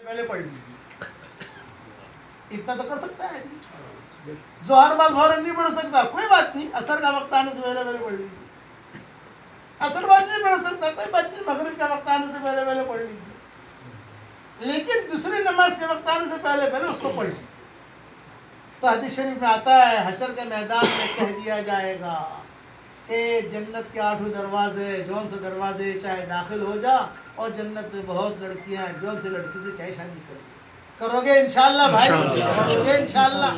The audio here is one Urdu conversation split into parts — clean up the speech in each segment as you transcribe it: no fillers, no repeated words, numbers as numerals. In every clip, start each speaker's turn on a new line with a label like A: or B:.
A: پہلے پڑھ لیجیے، اتنا تو کر سکتا ہے. ظہر بعد فوراً نہیں پڑھ سکتا، کوئی بات نہیں، عصر کا وقت آنے سے پہلے پہلے پڑھ لیجیے. عصر بعد نہیں پڑھ سکتا، کوئی بات نہیں، مغرب کا وقت آنے سے پہلے پہلے پڑھ لیجیے. لیکن دوسری نماز کے وقت آنے سے پہلے پہلے اس کو پڑھ لیجیے. تو حدیث شریف میں آتا ہے حشر کے میدان میں کہہ دیا جائے گا کہ جنت کے 8 دروازے، جون سے دروازے چاہے داخل ہو جا، اور جنت میں بہت لڑکیاں ہیں، جون سے لڑکی سے چاہے شادی کرو گے انشاءاللہ بھائی، کرو گے انشاءاللہ.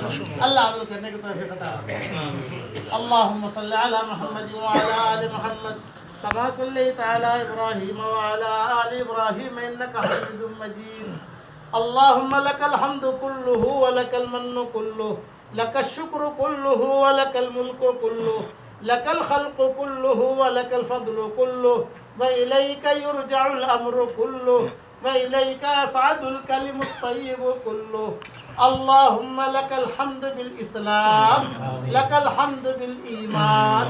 A: اللہ عمل کرنے کی توفیق عطا فرمائے. اللہم صلی علی محمد وعلی آل محمد کما صلیت علی ابراہیم وعلی آل ابراہیم انک حمید مجید. اللہم لک الحمد کلہ ولک المن کلہ، لک الشکر کلہ ولک الملک کلہ، لک الخلق کلہ ولک الفضل کلہ، وإلیک یرجع الامر کلہ، وإلیک یصعد الکلم الطیب کلہ. اللہم لک الحمد بالاسلام، لک الحمد بالایمان،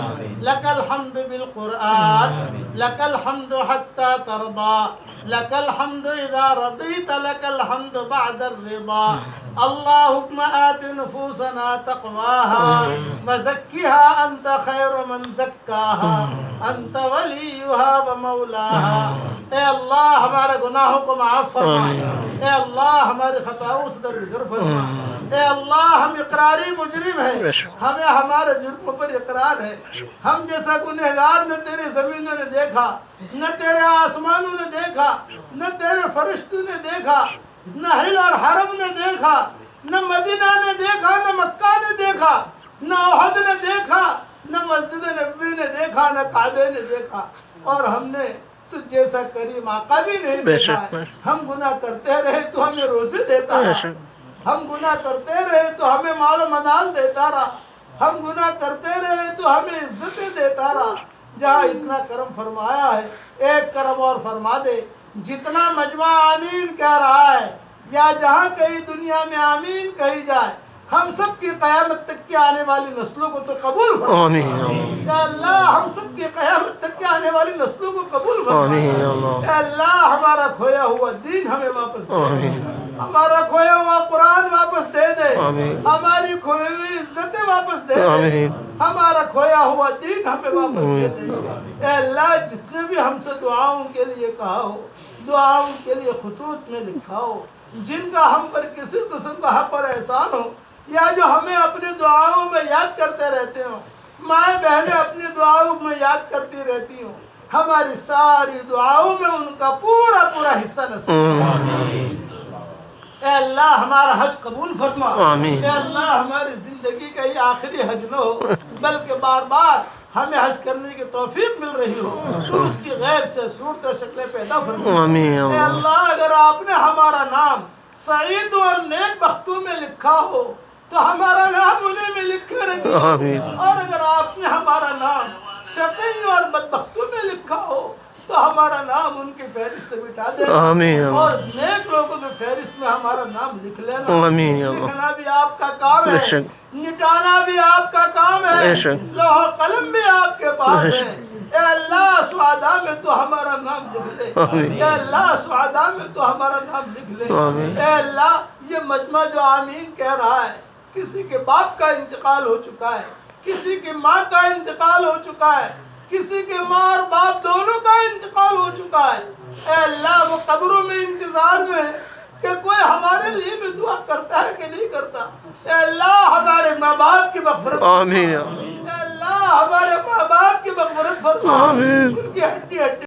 A: لک الحمد بالقرآن، لک الحمد حتی ترضى، لک الحمد اذا رضیت، لک الحمد بعد الرضا. اللہم آت نفوسنا تقواها وزکها انت خیر من زکاها انت ولیها ومولاها. اے اللہ ہمارے گناہوں کو معاف فرما، اے اللہ ہماری خطاؤں سے درگزر فرما. اے اللہ ہم اقراری مجرم ہیں، ہمیں ہمارے جرم پر اقرار ہے. ہم جیسا گنہگار نہ تیرے زمینوں نے دیکھا، نہ تیرے آسمانوں نے دیکھا، نہ تیرے فرشتوں نے دیکھا، نہ ہل اور حرم نے دیکھا، نہ مدینہ نے دیکھا، نہ مکہ نے دیکھا، نہ احد نے دیکھا، نہ مسجد نبوی نے دیکھا، نہ کعبے نے دیکھا. اور ہم نے تو جیسا کریم آقا بھی نہیں دیکھا ہے. ہم گناہ کرتے رہے تو ہمیں روزے دیتا رہا، ہم گناہ کرتے رہے تو ہمیں مال و منال دیتا رہا، ہم گناہ کرتے رہے تو ہمیں عزتیں دیتا رہا. جہاں اتنا کرم فرمایا ہے ایک کرم اور فرما دے. جتنا مجمع آمین کہہ رہا ہے، یا جہاں کہیں دنیا میں آمین کہی جائے، ہم سب کی قیامت تک کی آنے والی نسلوں کو تو قبول فرما. اے اللہ ہم سب کی قیامت تک کی آنے والی نسلوں کو قبول فرما. اے اللہ ہمارا کھویا ہوا دین ہمیں واپس دے، ہمارا کھویا ہوا قرآن واپس دے دے، ہماری کھوئی ہوئی عزتیں واپس دے دے، ہمارا کھویا ہوا دین ہمیں واپس دے دے. اے اللہ جس نے بھی ہم سے دعاؤں کے لیے کہا ہو، دعاؤں کے لیے خطوط میں لکھا ہو، جن کا ہم پر کسی قسم کا حق اور احسان ہو، یا جو ہمیں اپنی دعاؤں میں یاد کرتے رہتے ہوں، مائیں بہنیں اپنی دعاؤں میں یاد کرتی رہتی ہوں، ہماری ساری دعاؤں میں ان کا پورا پورا حصہ نصیب فرما. اے اللہ ہمارا حج قبول فرما. اے اللہ ہماری زندگی کا یہ آخری حج نہ ہو، بلکہ بار بار ہمیں حج کرنے کی توفیق مل رہی ہو. تو اس کی غیب سے صورت و شکلیں پیدا فرما. اے اللہ اگر آپ نے ہمارا نام سعید اور نیک بختوں میں لکھا ہو تو ہمارا نام انہیں میں لکھے رکھیے، اور اگر آپ نے ہمارا نام شقی اور بدبختوں میں لکھا ہو تو ہمارا نام ان کی فہرست سے مٹا دینا، اور نیک لوگوں کی فہرست میں ہمارا نام لکھ لینا. لکھنا بھی آپ کا کام ہے، مٹانا بھی آپ کا کام ہے، لوح و قلم بھی آپ کے پاس ہے. اے اللہ سعداء میں تو ہمارا نام لکھ لے، اے اللہ سعداء میں تو ہمارا نام لکھ لے. اے اللہ یہ مجمع جو آمین کہہ رہا ہے، کسی کے باپ کا انتقال ہو چکا ہے، کسی کی ماں کا انتقال ہو چکا ہے، کسی کے ماں اور باپ دونوں کا انتقال ہو چکا ہے. اے اللہ وہ قبروں میں انتظار میں ہے کہ کوئی ہمارے لیے بھی دعا کرتا ہے کہ نہیں کرتا. اے اللہ ہمارے ماں باپ کی مغفرت فرما. اے اللہ ہمارے ماں باپ کی مغفرت فرما، ان کی ہڈی ہڈی